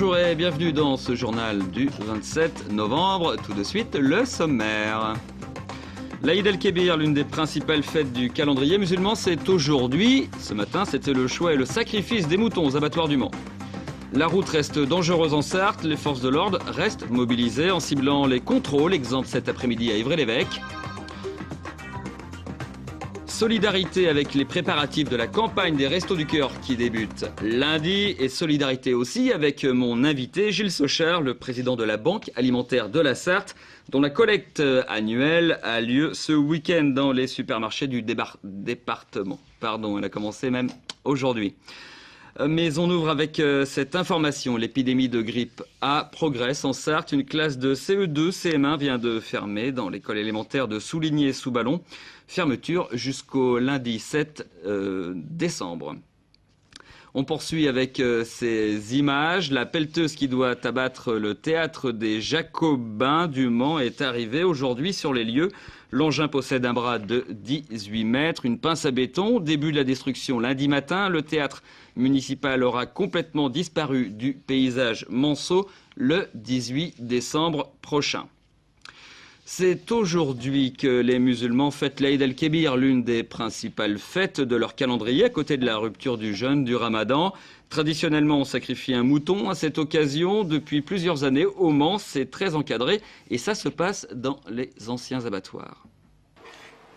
Bonjour et bienvenue dans ce journal du 27 novembre. Tout de suite, le sommaire. L'Aïd el-Kébir, l'une des principales fêtes du calendrier musulman, c'est aujourd'hui. Ce matin, c'était le choix et le sacrifice des moutons aux abattoirs du Mans. La route reste dangereuse en Sarthe. Les forces de l'ordre restent mobilisées en ciblant les contrôles. Exemple cet après-midi à Ivry-l'Évêque. Solidarité avec les préparatifs de la campagne des Restos du Cœur qui débute lundi. Et solidarité aussi avec mon invité Gilles Sochard, le président de la Banque alimentaire de la Sarthe, dont la collecte annuelle a lieu ce week-end dans les supermarchés du département. Pardon, elle a commencé même aujourd'hui. Mais on ouvre avec cette information. L'épidémie de grippe A progresse en Sarthe. Une classe de CE2, CM1 vient de fermer dans l'école élémentaire de Souligné-sous-Ballon. Fermeture jusqu'au lundi 7 décembre. On poursuit avec ces images. La pelleteuse qui doit abattre le théâtre des Jacobins du Mans est arrivée aujourd'hui sur les lieux. L'engin possède un bras de 18 mètres, une pince à béton. Début de la destruction lundi matin. Le théâtre municipal aura complètement disparu du paysage manceau le 18 décembre prochain. C'est aujourd'hui que les musulmans fêtent l'Aïd el-Kébir, l'une des principales fêtes de leur calendrier, à côté de la rupture du jeûne du Ramadan. Traditionnellement, on sacrifie un mouton à cette occasion. Depuis plusieurs années, au Mans, c'est très encadré et ça se passe dans les anciens abattoirs.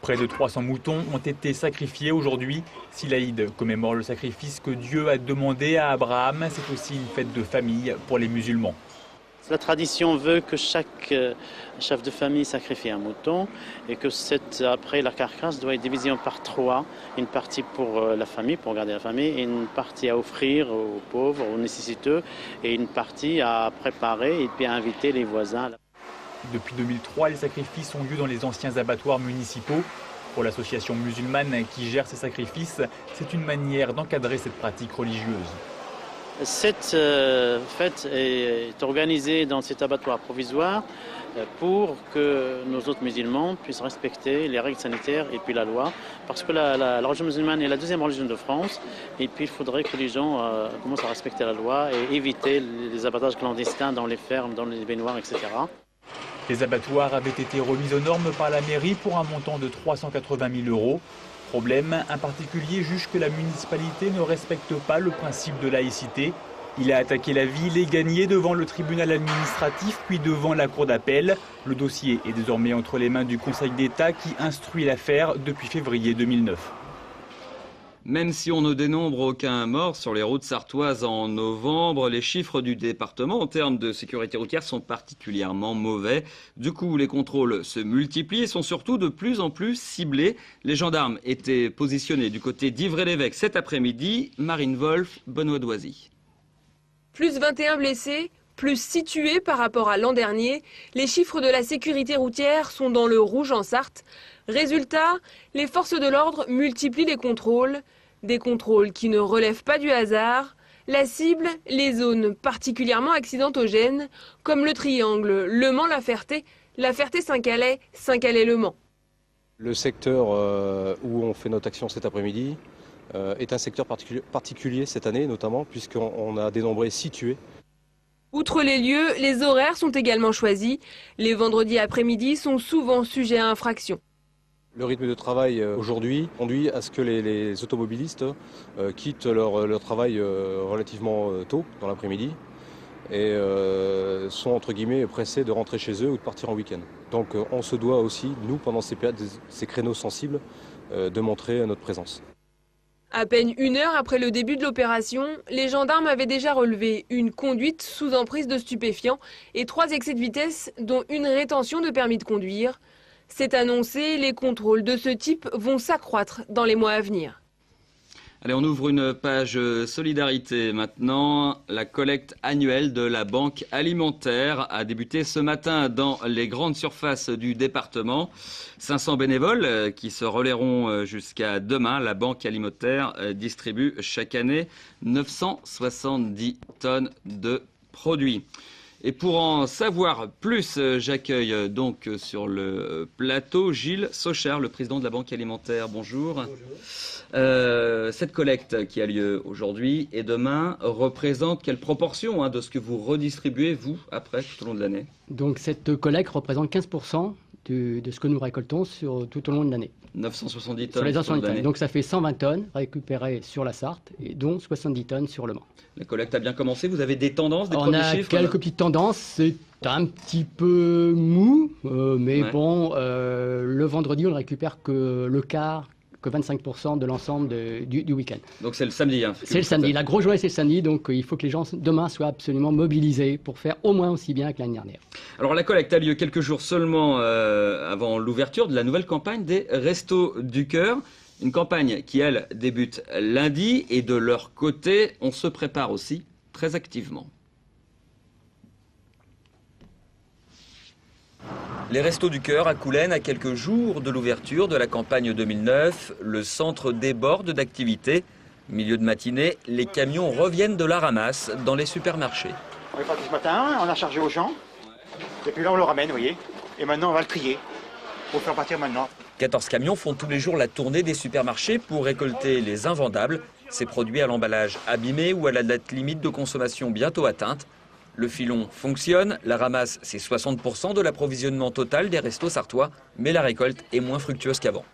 Près de 300 moutons ont été sacrifiés aujourd'hui. Si l'Aïd commémore le sacrifice que Dieu a demandé à Abraham, c'est aussi une fête de famille pour les musulmans. La tradition veut que chaque chef de famille sacrifie un mouton et que après la carcasse doit être divisée par trois. Une partie pour la famille, pour garder la famille, et une partie à offrir aux pauvres, aux nécessiteux, et une partie à préparer et puis à inviter les voisins. Depuis 2003, les sacrifices ont lieu dans les anciens abattoirs municipaux. Pour l'association musulmane qui gère ces sacrifices, c'est une manière d'encadrer cette pratique religieuse. Cette fête est organisée dans cet abattoir provisoire pour que nos autres musulmans puissent respecter les règles sanitaires et puis la loi. Parce que la religion musulmane est la deuxième religion de France. Et puis il faudrait que les gens commencent à respecter la loi et éviter les abattages clandestins dans les fermes, dans les baignoires, etc. Les abattoirs avaient été remis aux normes par la mairie pour un montant de 380 000 €. Problème, un particulier juge que la municipalité ne respecte pas le principe de laïcité. Il a attaqué la ville et gagné devant le tribunal administratif puis devant la cour d'appel. Le dossier est désormais entre les mains du Conseil d'État qui instruit l'affaire depuis février 2009. Même si on ne dénombre aucun mort sur les routes sartoises en novembre, les chiffres du département en termes de sécurité routière sont particulièrement mauvais. Du coup, les contrôles se multiplient et sont surtout de plus en plus ciblés. Les gendarmes étaient positionnés du côté d'Ivry-l'Évêque cet après-midi. Marine Wolf, Benoît Doisy. Plus 21 blessés, plus situés par rapport à l'an dernier. Les chiffres de la sécurité routière sont dans le rouge en Sarthe. Résultat, les forces de l'ordre multiplient les contrôles. Des contrôles qui ne relèvent pas du hasard. La cible, les zones particulièrement accidentogènes, comme le triangle Le Mans-La Ferté, La Ferté-Saint-Calais, Saint-Calais-Le Mans. Le secteur où on fait notre action cet après-midi est un secteur particulier cette année, notamment puisqu'on a dénombré 6 tués. Outre les lieux, les horaires sont également choisis. Les vendredis après-midi sont souvent sujets à infraction. Le rythme de travail aujourd'hui conduit à ce que les automobilistes quittent leur travail relativement tôt dans l'après-midi et sont entre guillemets pressés de rentrer chez eux ou de partir en week-end. Donc on se doit aussi, nous, pendant ces périodes, ces créneaux sensibles, de montrer notre présence. À peine 1 heure après le début de l'opération, les gendarmes avaient déjà relevé une conduite sous emprise de stupéfiants et 3 excès de vitesse, dont une rétention de permis de conduire. C'est annoncé, les contrôles de ce type vont s'accroître dans les mois à venir. Allez, on ouvre une page solidarité maintenant. La collecte annuelle de la Banque alimentaire a débuté ce matin dans les grandes surfaces du département. 500 bénévoles qui se relaieront jusqu'à demain. La Banque alimentaire distribue chaque année 970 tonnes de produits. Et pour en savoir plus, j'accueille donc sur le plateau Gilles Socher, le président de la Banque Alimentaire. Bonjour. Bonjour. Cette collecte qui a lieu aujourd'hui et demain représente quelle proportion de ce que vous redistribuez, vous, après, tout au long de l'année? Donc cette collecte représente 15% de ce que nous récoltons tout au long de l'année. 970 tonnes sur les 970 tonnes. l'année. Donc ça fait 120 tonnes récupérées sur la Sarthe, et dont 70 tonnes sur le Mans. La collecte a bien commencé, vous avez des tendances, des On premiers a chiffres? quelques petites tendances, c'est un petit peu mou, mais Ouais. bon, le vendredi on ne récupère que le quart, que 25% de l'ensemble du week-end. Donc c'est le samedi. C'est le samedi, la grosse journée c'est le samedi, donc il faut que les gens demain soient absolument mobilisés pour faire au moins aussi bien que l'année dernière. Alors la collecte a lieu quelques jours seulement avant l'ouverture de la nouvelle campagne des Restos du Cœur. Une campagne qui, elle, débute lundi et de leur côté, on se prépare aussi très activement. Les Restos du Cœur à Coulennes, à quelques jours de l'ouverture de la campagne 2009, le centre déborde d'activités. Milieu de matinée, les camions reviennent de la ramasse dans les supermarchés. On est parti ce matin, on a chargé aux gens, et puis là on le ramène, vous voyez. Et maintenant on va le trier, pour faire partir maintenant. 14 camions font tous les jours la tournée des supermarchés pour récolter les invendables, ces produits à l'emballage abîmé ou à la date limite de consommation bientôt atteinte. Le filon fonctionne, la ramasse c'est 60% de l'approvisionnement total des restos sartois, mais la récolte est moins fructueuse qu'avant.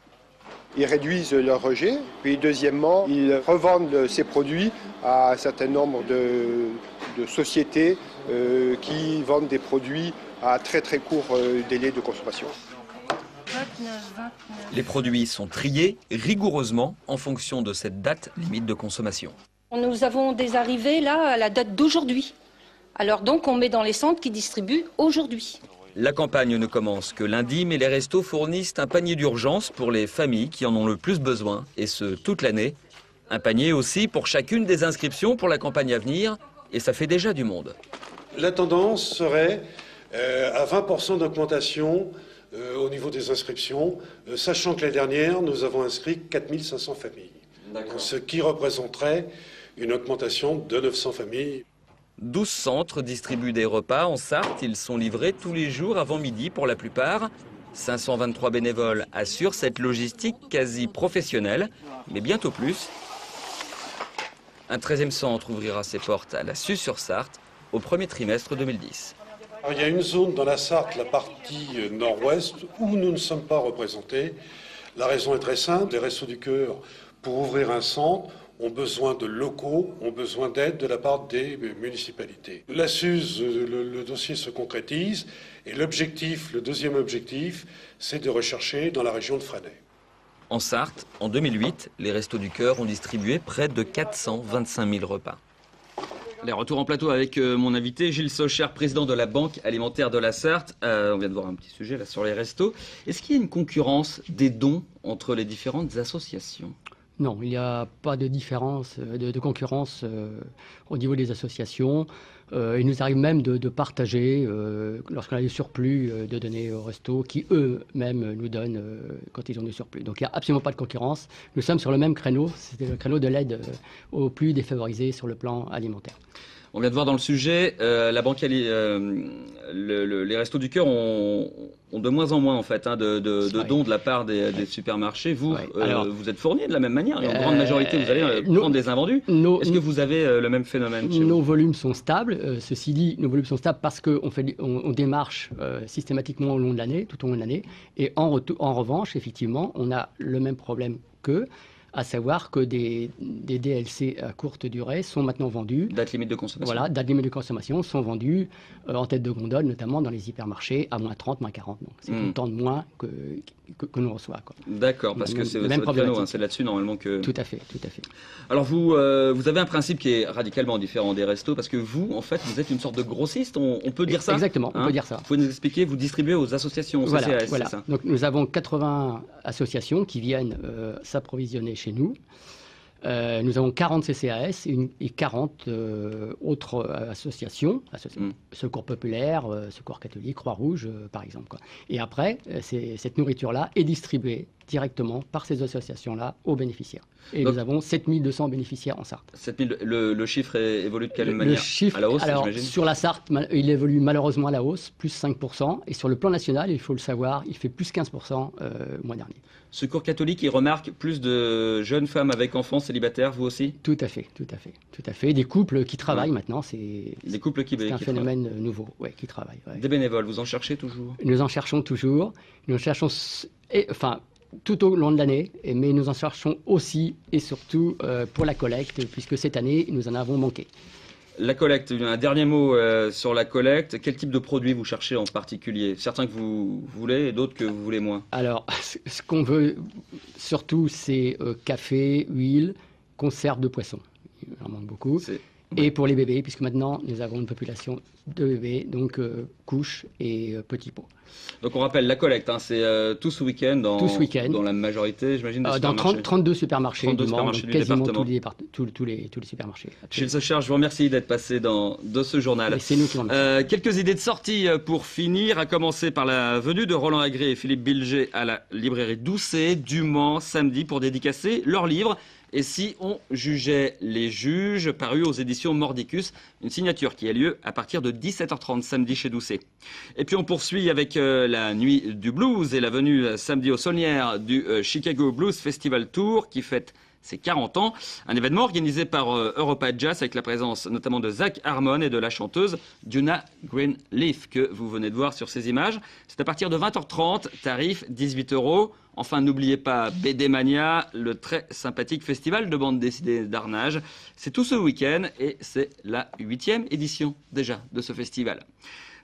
Ils réduisent leur rejet, puis deuxièmement, ils revendent ces produits à un certain nombre de sociétés qui vendent des produits à très très court délai de consommation. Les produits sont triés rigoureusement en fonction de cette date limite de consommation. Nous avons des arrivées là à la date d'aujourd'hui. Alors donc on met dans les centres qui distribuent aujourd'hui. La campagne ne commence que lundi, mais les restos fournissent un panier d'urgence pour les familles qui en ont le plus besoin, et ce toute l'année. Un panier aussi pour chacune des inscriptions pour la campagne à venir, et ça fait déjà du monde. La tendance serait à 20% d'augmentation au niveau des inscriptions, sachant que l'année dernière, nous avons inscrit 4500 familles, ce qui représenterait une augmentation de 900 familles. 12 centres distribuent des repas en Sarthe. Ils sont livrés tous les jours avant midi pour la plupart. 523 bénévoles assurent cette logistique quasi professionnelle, mais bientôt plus. Un 13e centre ouvrira ses portes à la Suze-sur-Sarthe au premier trimestre 2010. Alors, il y a une zone dans la Sarthe, la partie nord-ouest, où nous ne sommes pas représentés. La raison est très simple. Les Restos du Cœur, pour ouvrir un centre, ont besoin de locaux, ont besoin d'aide de la part des municipalités. La Suze, le dossier se concrétise et l'objectif, le deuxième objectif, c'est de rechercher dans la région de Fresnay. En Sarthe, en 2008, les Restos du Cœur ont distribué près de 425 000 repas. Les retours en plateau avec mon invité Gilles Socher, président de la Banque Alimentaire de la Sarthe. On vient de voir un petit sujet là sur les restos. Est-ce qu'il y a une concurrence des dons entre les différentes associations ? Non, il n'y a pas de différence, de concurrence au niveau des associations. Il nous arrive même de partager, lorsqu'on a des surplus, de donner aux restos qui eux-mêmes nous donnent quand ils ont des surplus. Donc il n'y a absolument pas de concurrence. Nous sommes sur le même créneau, c'est le créneau de l'aide aux plus défavorisés sur le plan alimentaire. On vient de voir dans le sujet, la banque, les Restos du Cœur ont de moins en moins en fait, de dons de la part des supermarchés. Vous, alors, vous êtes fournis de la même manière. En grande majorité, vous allez prendre des invendus. Est-ce que vous avez le même phénomène chez Nos vous? volumes sont stables. Ceci dit, nos volumes sont stables parce qu'on démarche systématiquement au long de l'année, tout au long de l'année. Et en revanche, effectivement, on a le même problème qu'eux, à savoir que des DLC à courte durée sont maintenant vendus. Date limite de consommation. Voilà, date limite de consommation sont vendus en tête de gondole, notamment dans les hypermarchés, à moins 30, moins 40. Donc c'est autant de moins que nous reçoit. D'accord, parce que c'est votre créneau, c'est là-dessus normalement que... Tout à fait, tout à fait. Alors vous avez un principe qui est radicalement différent des restos, parce que vous, en fait, vous êtes une sorte de grossiste, on peut dire ça? Exactement, on peut dire ça. Vous pouvez nous expliquer, vous distribuez aux associations, aux voilà, CCAS, voilà. c'est ça? Donc nous avons 80 associations qui viennent s'approvisionner chez nous. Nous avons 40 CCAS et 40 autres associations, Secours populaire, Secours catholique, Croix-Rouge, par exemple, quoi. Et après, cette nourriture-là est distribuée directement par ces associations-là aux bénéficiaires. Et donc, nous avons 7200 bénéficiaires en Sarthe. 7000, le chiffre évolue de quelle manière? Le chiffre, à la hausse, alors, sur la Sarthe, il évolue malheureusement à la hausse, plus 5%. Et sur le plan national, il faut le savoir, il fait plus 15% le mois dernier. Secours catholique, il remarque plus de jeunes femmes avec enfants célibataires, vous aussi? Tout à fait, tout à fait, tout à fait. Des couples qui travaillent maintenant, c'est un phénomène nouveau, qui travaillent. Ouais. Des bénévoles, vous en cherchez toujours? Nous en cherchons toujours. Nous en cherchons, tout au long de l'année, mais nous en cherchons aussi et surtout pour la collecte, puisque cette année, nous en avons manqué. La collecte, un dernier mot sur la collecte. Quel type de produits vous cherchez en particulier? Certains que vous voulez et d'autres que vous voulez moins? Alors, ce qu'on veut surtout, c'est café, huile, conserve de poisson. Il en manque beaucoup. Et pour les bébés, puisque maintenant, nous avons une population de bébés, donc couches et petits pots. Donc on rappelle, la collecte, c'est tout ce week-end dans la majorité, j'imagine, des supermarchés. Dans 32 supermarchés, 32 supermarchés du quasiment département. tous les supermarchés. Gilles Sochard, je vous remercie d'être passé dans ce journal. C'est nous qui en avons. Quelques idées de sortie pour finir, à commencer par la venue de Roland Agré et Philippe Bilger à la librairie Doucet du Mans samedi pour dédicacer leurs livres. Et si on jugeait les juges, paru aux éditions Mordicus, une signature qui a lieu à partir de 17h30 samedi chez Doucet. Et puis on poursuit avec la nuit du blues et la venue samedi aux Saulnières du Chicago Blues Festival Tour qui fête ses 40 ans. Un événement organisé par Europa Jazz avec la présence notamment de Zach Harmon et de la chanteuse Duna Greenleaf que vous venez de voir sur ces images. C'est à partir de 20h30, tarif 18 €. Enfin, n'oubliez pas BD Mania, le très sympathique festival de bande dessinée d'Arnage. C'est tout ce week-end et c'est la 8e édition déjà de ce festival.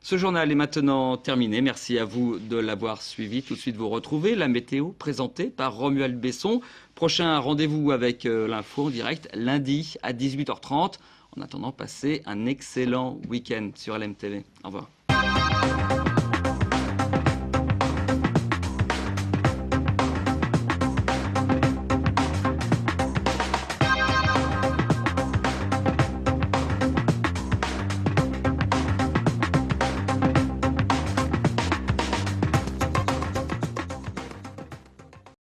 Ce journal est maintenant terminé. Merci à vous de l'avoir suivi. Tout de suite, vous retrouvez la météo présentée par Romuald Besson. Prochain rendez-vous avec l'info en direct lundi à 18h30. En attendant, passez un excellent week-end sur LMTV. Au revoir.